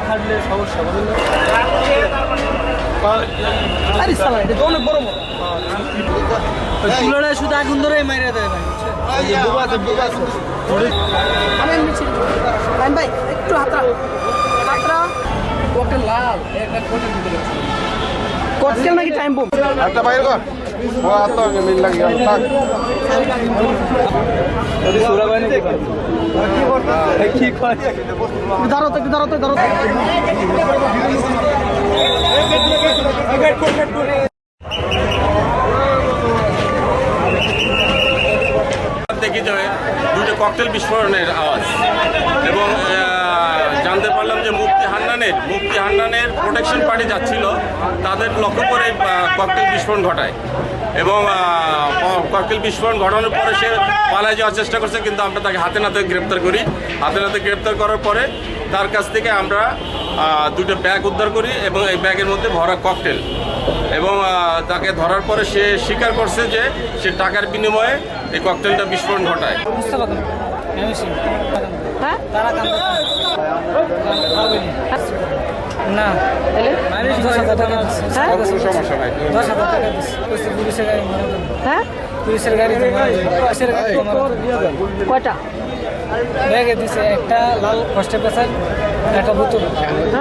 খাটলে সমস্যা বলুন না। আরে সালা এটা তো অনেক বড় বড় চুলাটা শুধু আগুন ধরে মাইরা দেয় ভাই ভাই একটু হাতরা হাতরা ককটেল লাল একটা ককটেল ভিতরে ককটেল নাকি টাইম বম একটা বাইরে কর ও আতো মিল লাগি গেল থাক ওই সুরা বানি কি করে কি করে দাঁড়াও তো দাঁড়াও দেখি যে দুটো ককটেল বিস্ফোরণের আওয়াজ এবং জানতে পারলাম যে মুফতি হান্নানের প্রোটেকশন পার্টি যাচ্ছিল, তাদের লক্ষ্য করে ককটেল বিস্ফোরণ ঘটায় এবং ককটেল বিস্ফোরণ ঘটানোর পরে সে পালায় যাওয়ার চেষ্টা করছে, কিন্তু আমরা তাকে হাতে নাতে গ্রেপ্তার করি। হাতে নাতে গ্রেপ্তার করার পরে তার কাছ থেকে আমরা দুটো ব্যাগ উদ্ধার করি এবং এই ব্যাগের মধ্যে ভরা ককটেল, এবং তাকে ধরার পরে সে স্বীকার করছে যে সে টাকার বিনিময়ে এই ককটেলটা বিস্ফোরণ ঘটায়। না সমস্যা নাই পুলিশের গাড়ি কয়টা ব্যাগে দিছে, একটা লাল কষ্টে পেশার একটা বোতল।